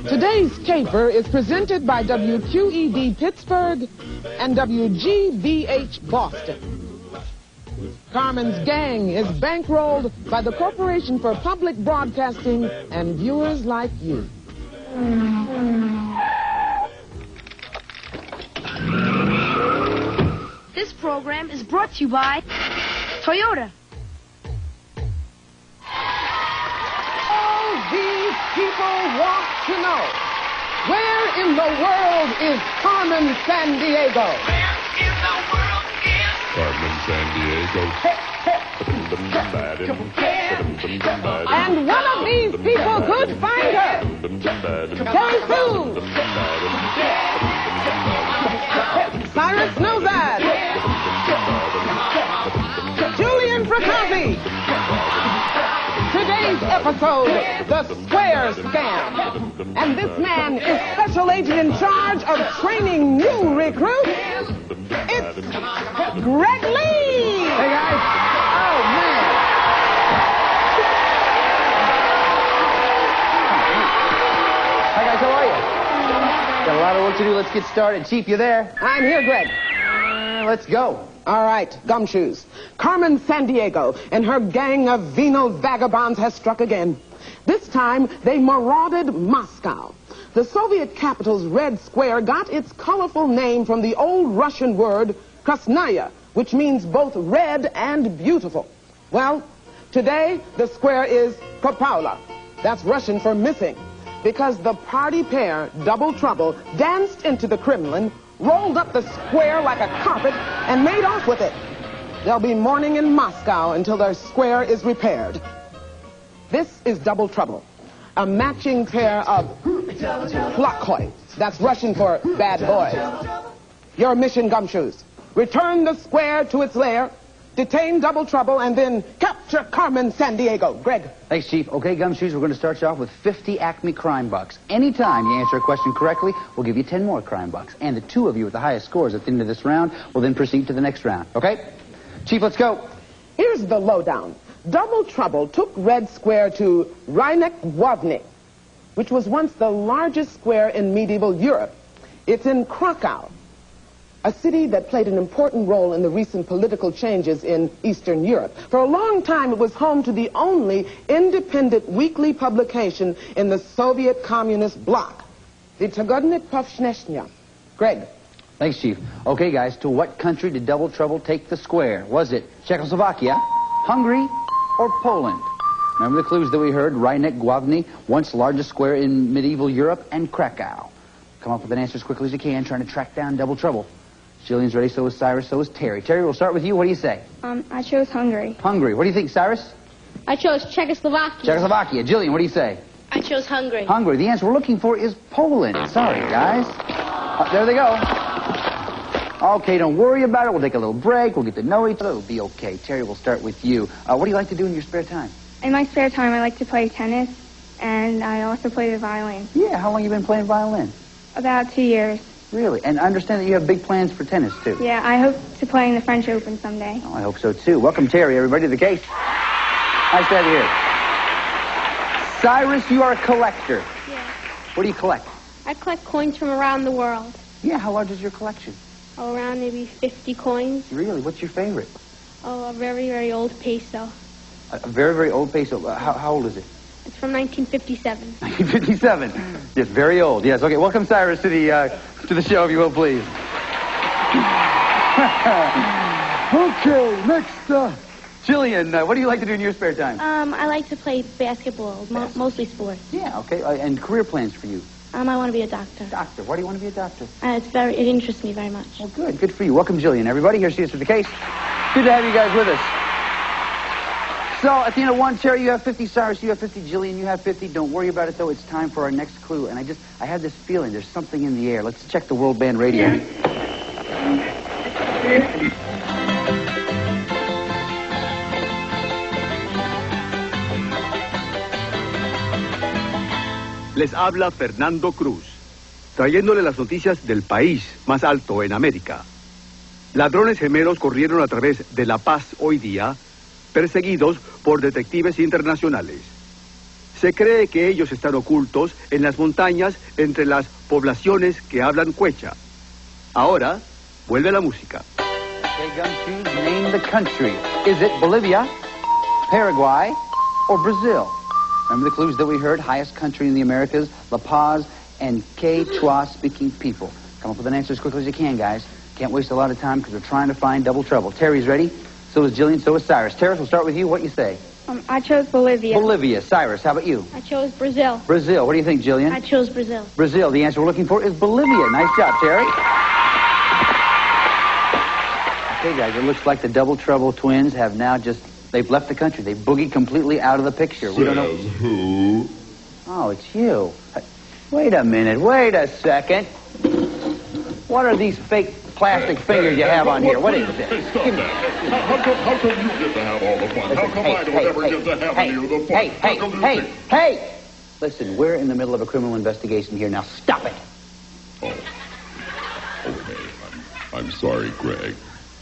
Today's caper is presented by WQED Pittsburgh and WGBH Boston. Carmen's gang is bankrolled by the Corporation for Public Broadcasting and viewers like you. This program is brought to you by Toyota. All these people want to know, where in the world is Carmen Sandiego? Where in the world is Carmen Sandiego? And one of these people could find her. K2. Cyrus Nozad. Julian Fracassi. Today's episode, the Square Scam. And this man is special agent in charge of training new recruits. It's Greg Lee. Hey, guys. Oh, man. Hi, guys. How are you? Got a lot of work to do. Let's get started. Chief, you there? I'm here, Greg. Let's go. All right, gumshoes. Carmen Sandiego and her gang of venal vagabonds has struck again. This time, they marauded Moscow. The Soviet capital's Red Square got its colorful name from the old Russian word krasnaya, which means both red and beautiful. Well, today, the square is Kopala. That's Russian for missing, because the party pair, Double Trouble, danced into the Kremlin, rolled up the square like a carpet, and made off with it. They'll be mourning in Moscow until their square is repaired. This is Double Trouble, a matching pair of plakhoy. That's Russian for bad boys. Your mission, gumshoes. Return the square to its lair, detain Double Trouble, and then capture Carmen Sandiego. Greg. Thanks, Chief. Okay, Gumshoes, we're going to start you off with 50 ACME crime bucks. Anytime you answer a question correctly, we'll give you 10 more crime bucks. And the two of you with the highest scores at the end of this round will then proceed to the next round. Okay? Chief, let's go. Here's the lowdown. Double Trouble took Red Square to Rynek-Główny, which was once the largest square in medieval Europe. It's in Krakow, a city that played an important role in the recent political changes in Eastern Europe. For a long time, it was home to the only independent weekly publication in the Soviet Communist bloc, the Tygodnik Powszechny. Greg. Thanks, Chief. Okay, guys, to what country did Double Trouble take the square? Was it Czechoslovakia, Hungary, or Poland? Remember the clues that we heard? Rynek-Główny, once largest square in medieval Europe, and Krakow. Come up with an answer as quickly as you can, trying to track down Double Trouble. Jillian's ready, so is Cyrus, so is Terry. Terry, we'll start with you. What do you say? I chose Hungary. Hungary. What do you think, Cyrus? I chose Czechoslovakia. Czechoslovakia. Jillian, what do you say? I chose Hungary. Hungary. The answer we're looking for is Poland. Sorry, guys. There they go. Okay, don't worry about it. We'll take a little break. We'll get to know each other. It'll be okay. Terry, we'll start with you. What do you like to do in your spare time? In my spare time, I like to play tennis, and I also play the violin. Yeah, how long have you been playing violin? About 2 years. Really? And I understand that you have big plans for tennis, too. Yeah, I hope to play in the French Open someday. Oh, I hope so, too. Welcome, Terry, everybody, to the case. Nice to have you here. Cyrus, you are a collector. Yeah. What do you collect? I collect coins from around the world. Yeah, how large is your collection? Oh, around maybe 50 coins. Really? What's your favorite? Oh, a very, very old peso. A very, very old peso. How old is it? It's from 1957. 1957. Yes, very old. Yes. Okay. Welcome, Cyrus, to the show, if you will, please. Okay. Next, Jillian, what do you like to do in your spare time? I like to play basketball, mostly sports. Yeah. Okay. And career plans for you? I want to be a doctor. Doctor. Why do you want to be a doctor? It interests me very much. Well, good. Good for you. Welcome, Jillian. Everybody, here she is for the case. Good to have you guys with us. So, at the end of one, Terry, you have 50. Cyrus, you have 50. Jillian, you have 50. Don't worry about it, though. It's time for our next clue. And I had this feeling there's something in the air. Let's check the World Band radio. Les habla Fernando Cruz, trayéndole las noticias del país más alto en América. Ladrones gemelos corrieron a través de La Paz hoy día, perseguidos por detectives internacionales. Se cree que ellos están ocultos en las montañas entre las poblaciones que hablan quechua. Ahora, vuelve la música. Okay, Gumshoes, name the country. Is it Bolivia, Paraguay, or Brazil? Remember the clues that we heard? Highest country in the Americas, La Paz, and Quechua-speaking people. Come up with an answer as quickly as you can, guys. Can't waste a lot of time because we're trying to find double trouble. Terry's ready. So is Jillian, so is Cyrus. Terry, we'll start with you. What you say? I chose Bolivia. Bolivia. Cyrus, how about you? I chose Brazil. Brazil. What do you think, Jillian? I chose Brazil. Brazil. The answer we're looking for is Bolivia. Nice job, Terry. Okay, guys, it looks like the Double Trouble twins have now they've left the country. They've boogied completely out of the picture. We don't know. Says who? Oh, it's you. Wait a minute. Wait a second. What are these fake plastic fingers you have on here? What is this? Hey, stop that. How come you get to have all the fun? How come I don't ever get to have any of the fun? Hey! Listen, we're in the middle of a criminal investigation here. Now stop it. Oh. Okay. I'm sorry, Greg.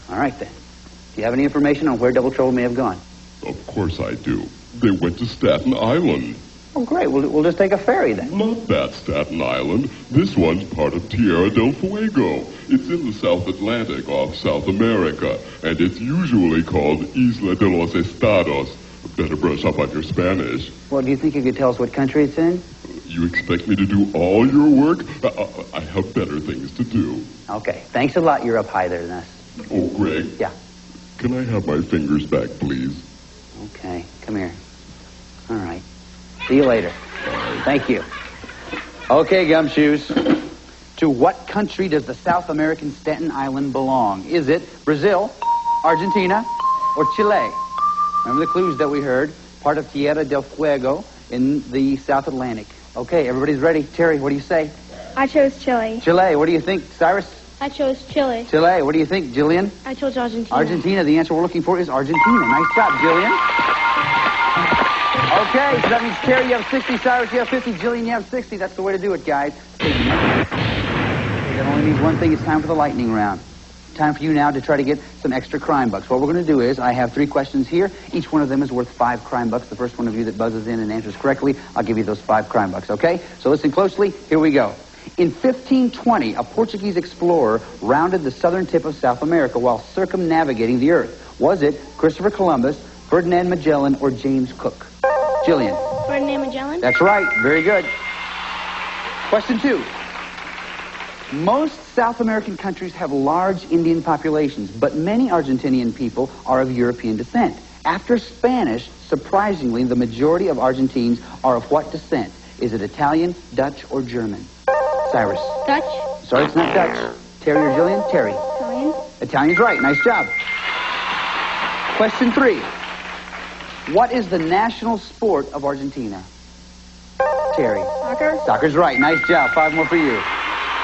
All right, then. Do you have any information on where Double Trouble may have gone? Of course I do. They went to Staten Island. Oh, great. We'll just take a ferry, then. Not that Staten Island. This one's part of Tierra del Fuego. It's in the South Atlantic off South America, and it's usually called Isla de los Estados. Better brush up on your Spanish. Well, do you think you could tell us what country it's in? You expect me to do all your work? I have better things to do. Okay. Thanks a lot. You're up higher than us. Oh, Greg. Yeah. Can I have my fingers back, please? Okay. Come here. All right. See you later. Bye. Thank you. Okay, Gumshoes. To what country does the South American Staten Island belong? Is it Brazil, Argentina, or Chile? Remember the clues that we heard? Part of Tierra del Fuego in the South Atlantic. Okay, everybody's ready. Terry, what do you say? I chose Chile. Chile. What do you think, Cyrus? I chose Chile. Chile. What do you think, Jillian? I chose Argentina. Argentina. The answer we're looking for is Argentina. Nice job, Jillian. Okay, so that means Terry, you have 60, Cyrus, you have 50, Jillian, you have 60. That's the way to do it, guys. That only means one thing. It's time for the lightning round. Time for you now to try to get some extra crime bucks. What we're going to do is, I have 3 questions here. Each one of them is worth 5 crime bucks. The first one of you that buzzes in and answers correctly, I'll give you those 5 crime bucks, okay? So listen closely. Here we go. In 1520, a Portuguese explorer rounded the southern tip of South America while circumnavigating the Earth. Was it Christopher Columbus, Ferdinand Magellan, or James Cook? Jillian. Ferdinand Magellan. That's right. Very good. Question 2. Most South American countries have large Indian populations, but many Argentinian people are of European descent. After Spanish, surprisingly, the majority of Argentines are of what descent? Is it Italian, Dutch, or German? Cyrus. Dutch. Sorry, it's not Dutch. Terry or Jillian? Terry. Italian. Italian's right. Nice job. Question 3. What is the national sport of Argentina? Terry. Soccer. Soccer's right. Nice job. 5 more for you.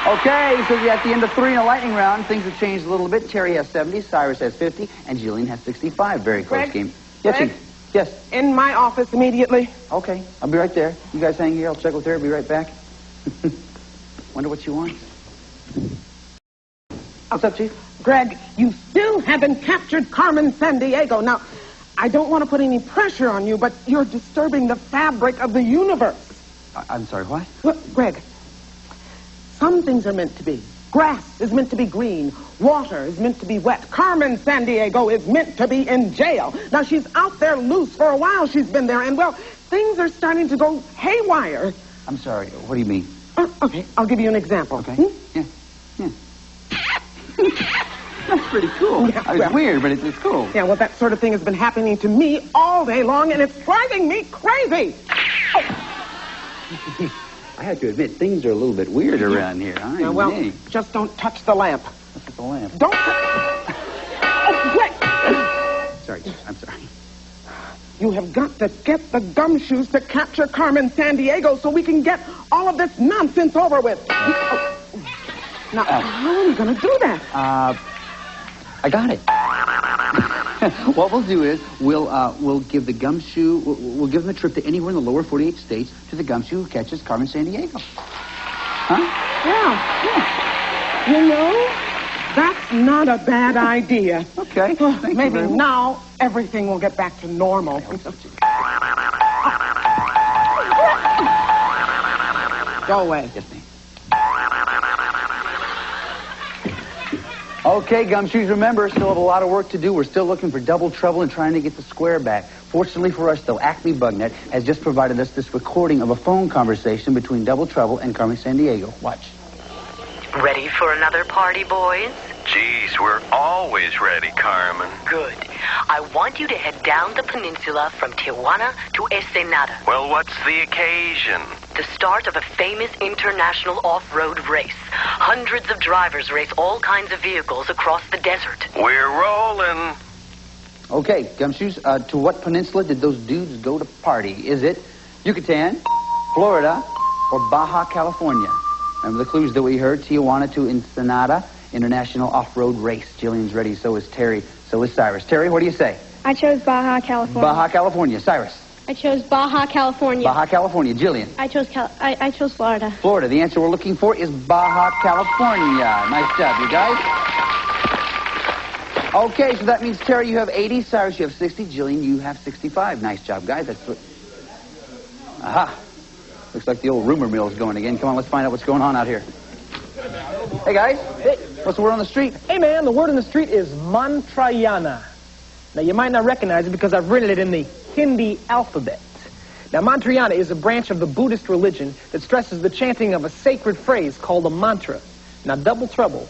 Okay, so at the end of 3 in a lightning round, things have changed a little bit. Terry has 70, Cyrus has 50, and Jillian has 65. Very close Greg? game. Yes, Greg? Chief. Yes. In my office immediately. Okay, I'll be right there. You guys hang here. I'll check with her. Be right back. Wonder what she wants. What's up, Chief? Greg, you still haven't captured Carmen Sandiego. Now, I don't want to put any pressure on you, but you're disturbing the fabric of the universe. I'm sorry, what? Look, Greg, some things are meant to be. Grass is meant to be green. Water is meant to be wet. Carmen Sandiego is meant to be in jail. Now, she's out there loose. For a while she's been there, and, well, things are starting to go haywire. I'm sorry. What do you mean? Okay, I'll give you an example. Okay. Yeah. That's pretty cool. Yeah, It's weird, but it's cool. Yeah, well, that sort of thing has been happening to me all day long, and it's driving me crazy. I have to admit, things are a little bit weird around here. Yeah, well, just don't touch the lamp. Look at the lamp. Don't. Oh, Greg. Sorry, I'm sorry. You have got to get the gumshoes to capture Carmen Sandiego so we can get all of this nonsense over with. Now, how are we going to do that? I got it. What we'll do is we'll give the gumshoe, we'll give them a trip to anywhere in the lower 48 states to the gumshoe who catches Carmen Sandiego. Huh? Yeah. You know, that's not a bad idea. Okay. Maybe now everything will get back to normal. Go away. Yes, ma'am. Okay, Gumshoes, remember, still have a lot of work to do. We're still looking for double trouble and trying to get the square back. Fortunately for us, though, Acme Bugnet has just provided us this recording of a phone conversation between Double Trouble and Carmen Sandiego. Watch. Ready for another party, boys? Geez, we're always ready, Carmen. Good. I want you to head down the peninsula from Tijuana to Ensenada. Well, what's the occasion? The start of a famous international off-road race. Hundreds of drivers race all kinds of vehicles across the desert. We're rolling. Okay, Gumshoes, to what peninsula did those dudes go to party? Is it Yucatan, Florida, or Baja California? Remember the clues that we heard? Tijuana to Ensenada, international off-road race. Jillian's ready, so is Terry, so is Cyrus. Terry, what do you say? I chose Baja, California. Baja California. Cyrus? I chose Baja, California. Baja California. Jillian? I chose Florida. Florida. The answer we're looking for is Baja California. Nice job, you guys. Okay, so that means, Terry, you have 80. Cyrus, you have 60. Jillian, you have 65. Nice job, guys. That's what... Aha. Looks like the old rumor mill is going again. Come on, let's find out what's going on out here. Hey, guys. Hey. What's the word on the street? Hey, man, the word on the street is Mantrayana. Now, you might not recognize it because I've written it in the Hindi alphabet. Now, Mantrayana is a branch of the Buddhist religion that stresses the chanting of a sacred phrase called a mantra. Now, Double Trouble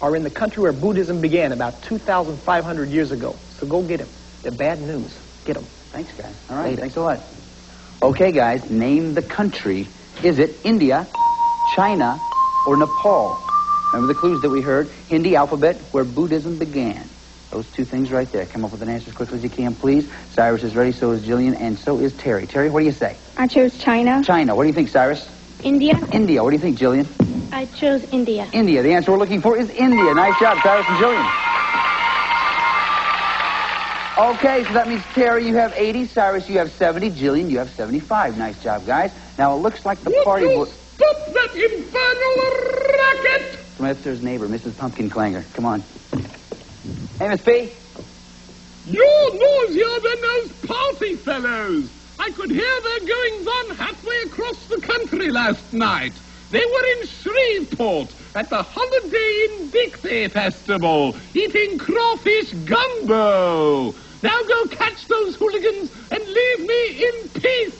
are in the country where Buddhism began about 2,500 years ago. So go get them. They're bad news. Get them. Thanks, guys. All right, thanks a lot. Okay, guys, name the country. Is it India, China, or Nepal? Remember the clues that we heard? Hindi alphabet, where Buddhism began. Those two things right there. Come up with an answer as quickly as you can, please. Cyrus is ready, so is Jillian, and so is Terry. Terry, what do you say? I chose China. China. What do you think, Cyrus? India. India. What do you think, Jillian? I chose India. India. The answer we're looking for is India. Nice job, Cyrus and Jillian. Okay, so that means, Terry, you have 80. Cyrus, you have 70. Jillian, you have 75. Nice job, guys. Now, it looks like the party... Stop that infernal racket! Smith's neighbor, Mrs. Pumpkin Clanger. Come on. Hey, Miss P. You're noisier than those party fellows. I could hear their goings-on halfway across the country last night. They were in Shreveport at the Holiday in Dixie Festival, eating crawfish gumbo. Now go catch those hooligans and leave me in peace.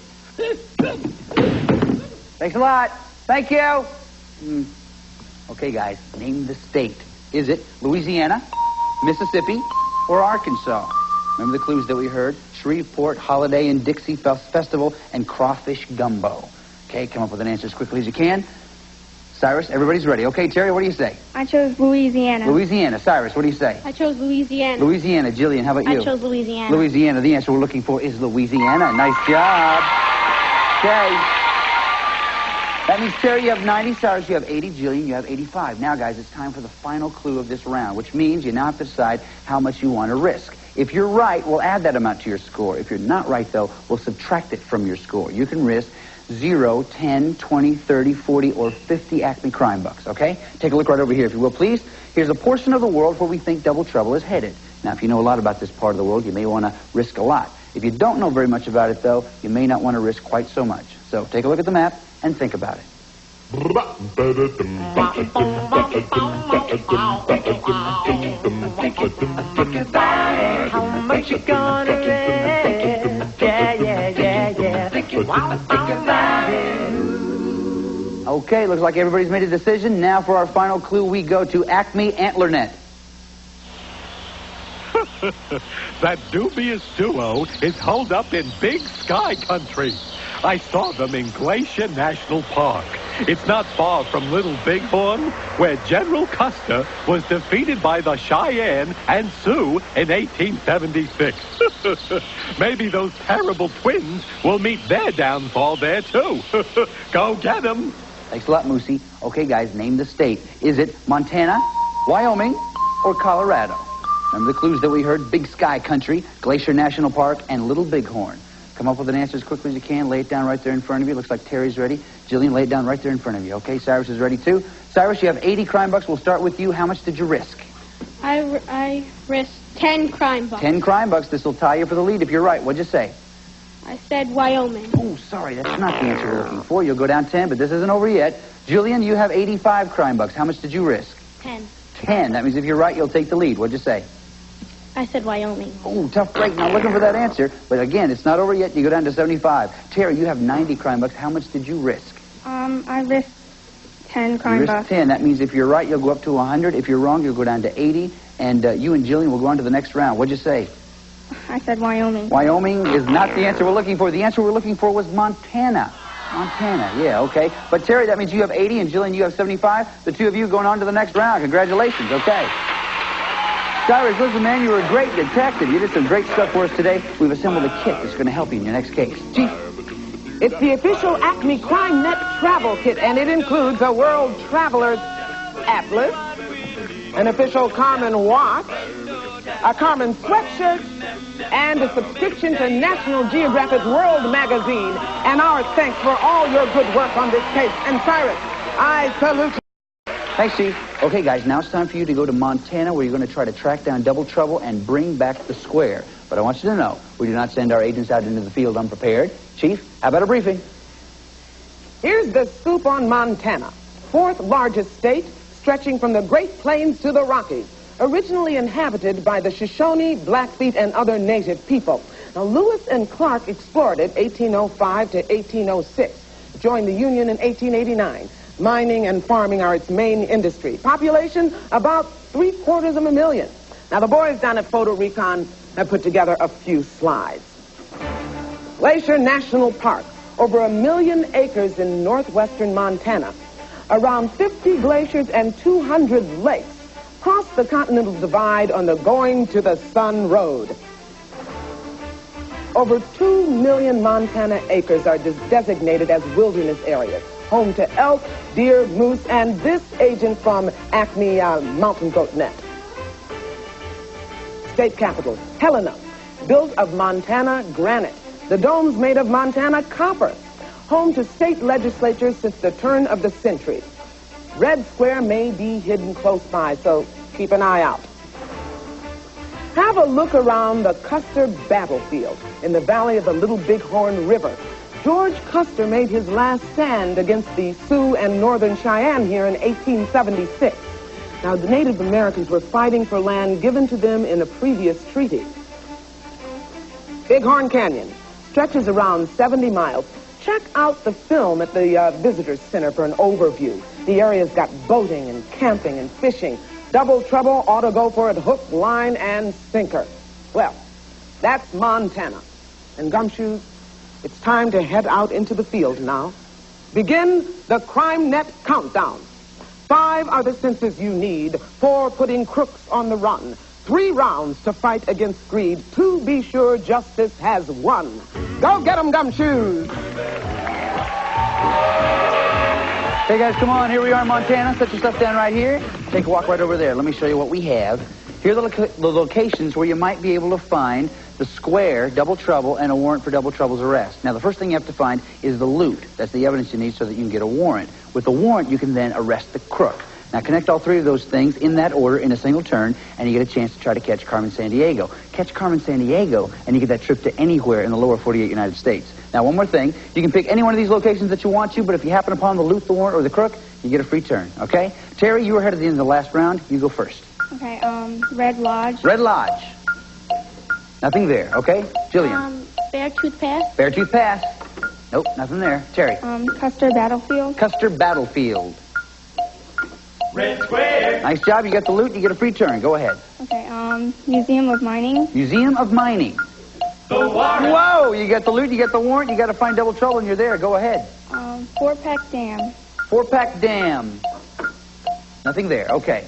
Thanks a lot. Thank you. Okay, guys, name the state. Is it Louisiana, Mississippi, or Arkansas? Remember the clues that we heard? Shreveport, Holiday in Dixie Festival, and crawfish gumbo. Okay, come up with an answer as quickly as you can. Cyrus, everybody's ready. Okay, Terry, what do you say? I chose Louisiana. Louisiana. Cyrus, what do you say? I chose Louisiana. Louisiana. Jillian, how about you? I chose Louisiana. Louisiana. The answer we're looking for is Louisiana. Nice job. Okay. That means, Terry, you have 90. Cyrus, you have 80. Jillian, you have 85. Now, guys, it's time for the final clue of this round, which means you now have to decide how much you want to risk. If you're right, we'll add that amount to your score. If you're not right, though, we'll subtract it from your score. You can risk 0, 10, 20, 30, 40, or 50 Acme crime bucks, okay? Take a look right over here, if you will, please. Here's a portion of the world where we think Double Trouble is headed. Now, if you know a lot about this part of the world, you may want to risk a lot. If you don't know very much about it, though, you may not want to risk quite so much. So take a look at the map and think about it. How much you gonna risk? Yeah. Okay, looks like everybody's made a decision. Now for our final clue, we go to Acme Antlernet. That dubious duo is holed up in Big Sky Country. I saw them in Glacier National Park. It's not far from Little Bighorn, where General Custer was defeated by the Cheyenne and Sioux in 1876. Maybe those terrible twins will meet their downfall there, too. Go get them. Thanks a lot, Moosey. Okay, guys, name the state. Is it Montana, Wyoming, or Colorado? Remember the clues that we heard? Big Sky Country, Glacier National Park, and Little Bighorn. Come up with an answer as quickly as you can. Lay it down right there in front of you. Looks like Terry's ready. Jillian, lay it down right there in front of you. Okay, Cyrus is ready, too. Cyrus, you have 80 crime bucks. We'll start with you. How much did you risk? I risked 10 crime bucks. 10 crime bucks. This will tie you for the lead if you're right. What'd you say? I said Wyoming. Oh, sorry, that's not the answer we're looking for. You'll go down 10, but this isn't over yet. Jillian, you have 85 crime bucks. How much did you risk? 10. 10. That means if you're right, you'll take the lead. What'd you say? I said Wyoming. Oh, tough break. Not looking for that answer. But again, it's not over yet. You go down to 75. Terry, you have 90 crime bucks. How much did you risk? I risked 10 crime You bucks. risked 10. That means if you're right, you'll go up to 100. If you're wrong, you'll go down to 80. And you and Jillian will go on to the next round. What'd you say? I said Wyoming. Wyoming is not the answer we're looking for. The answer we're looking for was Montana. Montana, yeah, okay. But Terry, that means you have 80, and Jillian, you have 75. The two of you going on to the next round. Congratulations, okay. Cyrus, listen, man, you were a great detective. You did some great stuff for us today. We've assembled a kit that's going to help you in your next case. Chief. It's the official ACME Crime Net travel kit, and it includes a World Traveler's Atlas, an official Carmen watch, a Carmen sweatshirt, and a subscription to National Geographic World magazine. And our thanks for all your good work on this case. And Cyrus, I salute you. Thanks, Chief. Okay, guys, now it's time for you to go to Montana, where you're going to try to track down Double Trouble and bring back the square. But I want you to know, we do not send our agents out into the field unprepared. Chief, how about a briefing? Here's the scoop on Montana, fourth largest state, stretching from the Great Plains to the Rockies, originally inhabited by the Shoshone, Blackfeet, and other native people. Now, Lewis and Clark explored it 1805 to 1806, joined the Union in 1889. Mining and farming are its main industry. Population, about 750,000. Now, the boys down at Photo Recon have put together a few slides. Glacier National Park, over 1 million acres in northwestern Montana. Around 50 glaciers and 200 lakes cross the Continental Divide on the Going to the Sun Road. Over 2 million Montana acres are designated as wilderness areas, home to elk, deer, moose, and this agent from ACME Mountain Goat Net. State capital, Helena, built of Montana granite. The dome's made of Montana copper. Home to state legislatures since the turn of the century. Red Square may be hidden close by, so keep an eye out. Have a look around the Custer battlefield in the valley of the Little Bighorn River. George Custer made his last stand against the Sioux and Northern Cheyenne here in 1876. Now, the Native Americans were fighting for land given to them in a previous treaty. Bighorn Canyon stretches around 70 miles. Check out the film at the Visitor Center for an overview. The area's got boating and camping and fishing. Double Trouble ought to go for it hook, line, and sinker. Well, that's Montana. And Gumshoes, it's time to head out into the field now. Begin the Crime Net countdown. 5 are the senses you need. 4 putting crooks on the run. 3 rounds to fight against greed. 2 be sure justice has won. Go get 'em, Gumshoes! Hey, guys, come on. Here we are in Montana. Set your stuff down right here. Take a walk right over there. Let me show you what we have. Here are the locations where you might be able to find the square, Double Trouble, and a warrant for Double Trouble's arrest. Now, the first thing you have to find is the loot. That's the evidence you need so that you can get a warrant. With the warrant, you can then arrest the crook. Now, connect all 3 of those things in that order in a single turn, and you get a chance to try to catch Carmen Sandiego. Catch Carmen Sandiego, and you get that trip to anywhere in the lower 48 United States. Now, one more thing. You can pick any one of these locations that you want to, but if you happen upon the loot, the warrant, or the crook, you get a free turn, okay? Terry, you were ahead at the end of the last round. You go first. Okay, Red Lodge. Red Lodge. Nothing there, okay? Jillian. Beartooth Pass. Beartooth Pass. Nope, nothing there. Terry. Custer Battlefield. Custer Battlefield. Red Square. Nice job. You got the loot. You get a free turn. Go ahead. Okay, Museum of Mining. Museum of Mining. The warrant. Whoa! You get the loot. You get the warrant. You got to find Double Trouble, and you're there. Go ahead. Fort Peck Dam. Fort Peck Dam. Nothing there. Okay.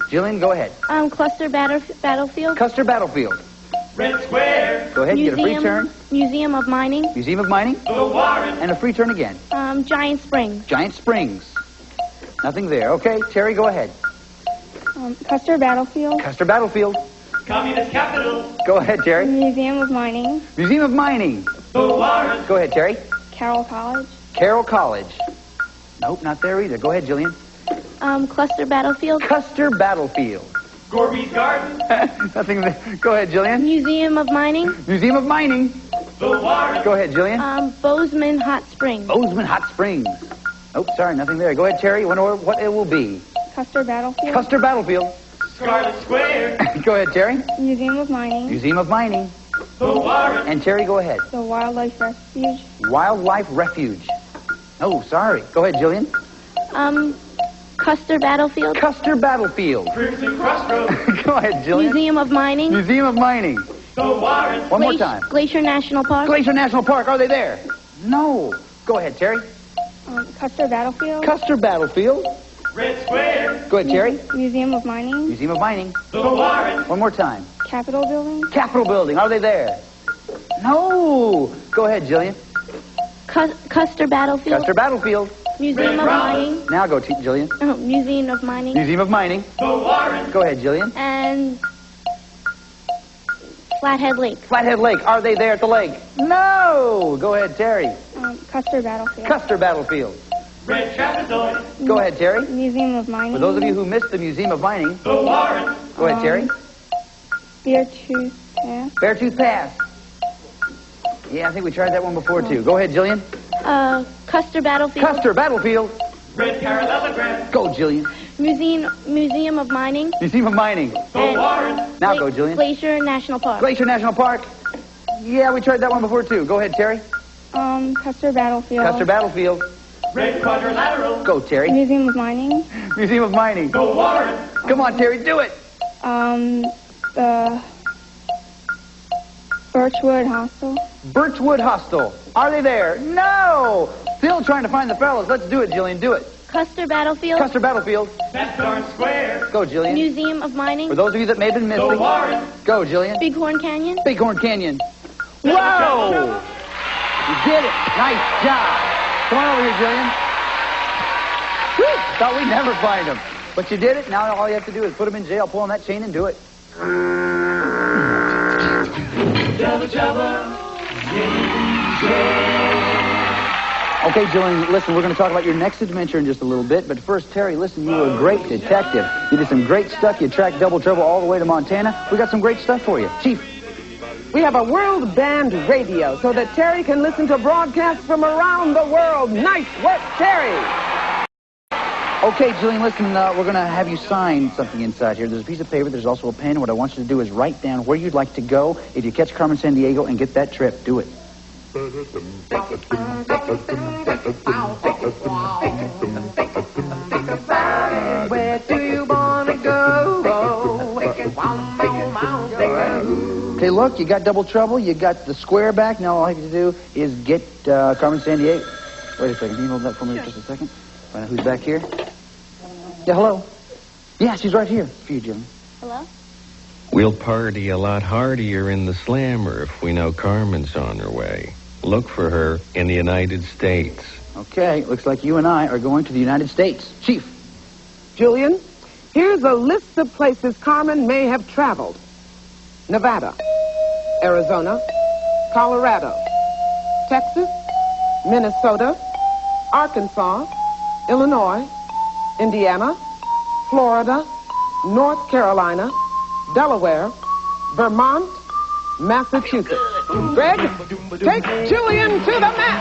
Jillian, go ahead. Cluster Battlefield. Custer Battlefield. Red Square. Go ahead. You get a free turn. Museum of Mining. Museum of Mining. The warrant. And a free turn again. Giant Springs. Giant Springs. Nothing there. Okay, Terry, go ahead. Custer Battlefield. Custer Battlefield. Communist capital. Go ahead, Terry. Museum of Mining. Museum of Mining. The warrant. Go ahead, Terry. Carroll College. Carroll College. Nope, not there either. Go ahead, Jillian. Cluster Battlefield. Custer Battlefield. Gorby's Garden. Nothing there. Go ahead, Jillian. Museum of Mining. Museum of Mining. Go ahead, Jillian. Bozeman Hot Springs. Bozeman Hot Springs. Oh, sorry, nothing there. Go ahead, Terry. Wonder what it will be. Custer Battlefield. Custer Battlefield. Scarlet Square. Go ahead, Terry. Museum of Mining. Museum of Mining. The Warren. And Terry, go ahead. The Wildlife Refuge. Wildlife Refuge. Oh, sorry. Go ahead, Jillian. Custer Battlefield. Custer Battlefield. Crimson Crossroads. Go ahead, Jillian. Museum of Mining. Museum of Mining. The Warren. One more time. Glacier National Park. Glacier National Park. Are they there? No. Go ahead, Terry. Custer Battlefield. Custer Battlefield. Red Square. Go ahead, Terry. Museum of Mining. Museum of Mining. The Warren. One more time. Capitol Building. Capitol Building. Are they there? No. Go ahead, Jillian. Custer Battlefield. Custer Battlefield. Museum of Mining. Now go, Jillian. Museum of Mining. Museum of Mining. The Warren. Go ahead, Jillian. And Flathead Lake. Flathead Lake. Are they there at the lake? No. Go ahead, Terry. Custer Battlefield. Custer Battlefield. Red Trapezoid. Go ahead, Terry. Museum of Mining. For those of you who missed the Museum of Mining. The Warren. Go ahead, Terry. Beartooth Pass. Beartooth Pass. Yeah, I think we tried that one before, too. Go ahead, Jillian. Custer Battlefield. Custer Battlefield. Red Parallelogram. Go, Jillian. Museum of Mining. Museum of Mining. The Warren. Now go, Jillian. Glacier National Park. Glacier National Park. Yeah, we tried that one before, too. Go ahead, Terry. Custer Battlefield. Custer Battlefield. Red Quadrilateral. Go, Terry. Museum of Mining. Museum of Mining. The Warren. Come on, Terry, do it. The Birchwood Hostel. Birchwood Hostel. Are they there? No. Still trying to find the fellows. Let's do it, Jillian. Do it. Custer Battlefield. Custer Battlefield. That's darn square. Go, Jillian. Museum of Mining. For those of you that may have been missing. The Warren. Go, Jillian. Bighorn Canyon. Bighorn Canyon. Whoa! You did it. Nice job. Come on over here, Jillian. Whew. Thought we'd never find them. But you did it. Now all you have to do is put them in jail, pull on that chain, and do it. Okay, Jillian, listen, we're going to talk about your next adventure in just a little bit. But first, Terry, listen, you were a great detective. You did some great stuff. You tracked Double Trouble all the way to Montana. We got some great stuff for you. Chief. We have a world band radio so that Terry can listen to broadcasts from around the world. Nice work, Terry. Okay, Jillian, listen, we're going to have you sign something inside here. There's a piece of paper. There's also a pen. What I want you to do is write down where you'd like to go if you catch Carmen Sandiego and get that trip. Do it. Where do you want to go? Okay, look, you got Double Trouble. You got the square back. Now all I have to do is get Carmen Sandiego. Wait a second. Can you hold that for me just a second? Find out who's back here. Yeah, hello. Yeah, she's right here for you, Jim. Hello? We'll party a lot hardier in the slammer if we know Carmen's on her way. Look for her in the United States. Okay, looks like you and I are going to the United States. Chief. Julian, here's a list of places Carmen may have traveled. Nevada, Arizona, Colorado, Texas, Minnesota, Arkansas, Illinois, Indiana, Florida, North Carolina, Delaware, Vermont, Massachusetts. Greg, take Julian to the map.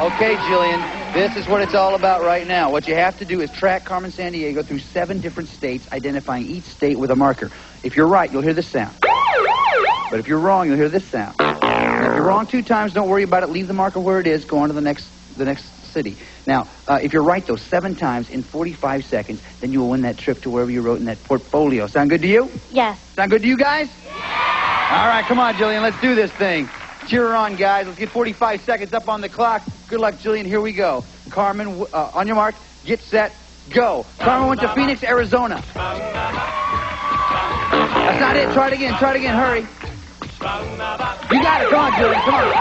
Okay, Jillian, this is what it's all about right now. What you have to do is track Carmen Sandiego through 7 different states, identifying each state with a marker. If you're right, you'll hear this sound. But if you're wrong, you'll hear this sound. Now, if you're wrong 2 times, don't worry about it. Leave the marker where it is. Go on to the next city. Now, if you're right, though, 7 times in 45 seconds, then you will win that trip to wherever you wrote in that portfolio. Sound good to you? Yes. Sound good to you guys? All right, come on, Jillian. Let's do this thing. Cheer her on, guys. Let's get 45 seconds up on the clock. Good luck, Jillian. Here we go. Carmen, on your mark, get set, go. Carmen went to Phoenix, Arizona. That's not it. Try it again. Hurry. You got it. Come on, Jillian. Come on.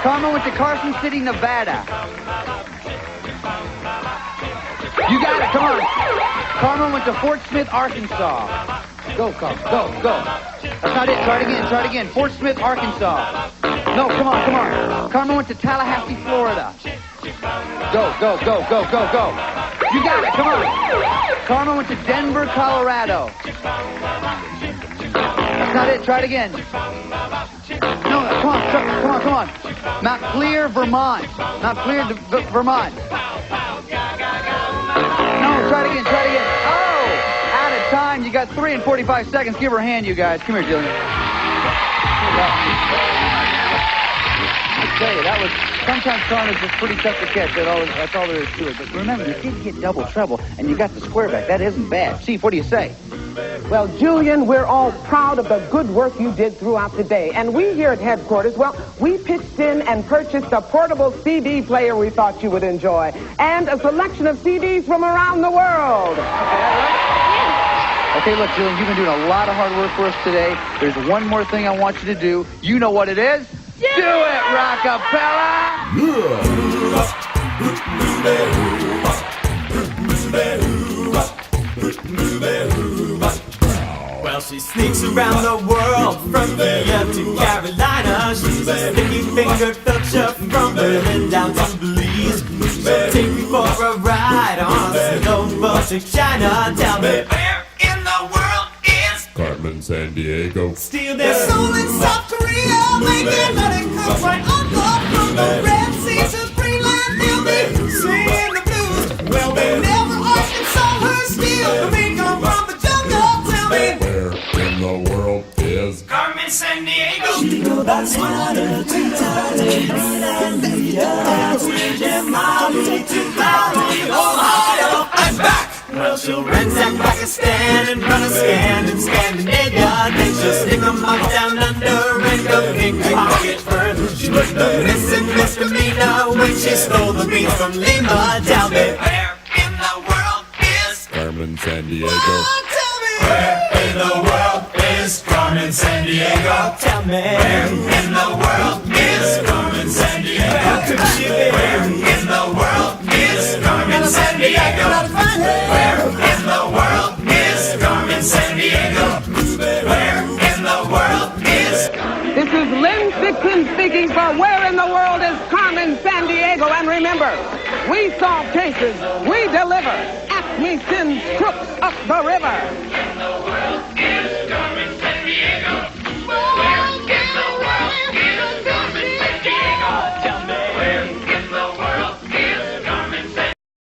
Carmen went to Carson City, Nevada. You got it. Come on. Carmen went to Fort Smith, Arkansas. Go, Carmen. Go. That's not it. Try it again. Fort Smith, Arkansas. No, come on. Carmen went to Tallahassee, Florida. Go. You got it. Come on. Carmen went to Denver, Colorado. That's not it. Try it again. No, come on. Montclair, Vermont. Montclair, Vermont. No, try it again. Oh, out of time. You got 3 and 45 seconds. Give her a hand, you guys. Come here, Jillian. I tell you, that was, sometimes Carmen's just pretty tough to catch. That's all there is to it. But remember, you did get double treble, and you got the square back. That isn't bad. Chief, what do you say? Well, Julian, we're all proud of the good work you did throughout the day. And we here at headquarters, well, we pitched in and purchased a portable CD player we thought you would enjoy, and a selection of CDs from around the world. Okay, look, Julian, you've been doing a lot of hard work for us today. There's one more thing I want you to do. You know what it is? Yeah. Do it, Rockapella! Well, she sneaks around the world from India to Carolina. She's a sticky-fingered filcher from Berlin down to Belize. She'll take me for a ride on a snowboat to China. Tell me, where in the world is Carmen Sandiego? Steal their soul in South Korea. Make it let it cook right on up from the Red Sea to Greenland. They'll be singing the blues. Well, they never asked and saw her steal the Rico from the jungle. Tell me, where in the world is Carmen Sandiego? She go about smarter to Thailand, Ohio, I'm back. Well, she'll ransack Pakistan and run a scan in Scandinavia. Then she'll stick 'em up down under and go pickpocket further. She was the missing misdemeanor when she stole the beans from Lima. Tell me, where in the world is Carmen Sandiego? Oh, tell me, where in the world is Carmen Sandiego? Tell me, where in the world is Carmen Sandiego? How could she be? Where in the world is Carmen Sandiego? Where in the world is Carmen Sandiego? Where in the world is... This is Lynn Dixon speaking for Where in the World is Carmen Sandiego. And remember, we solve cases, we deliver. ACME sends crooks up the river.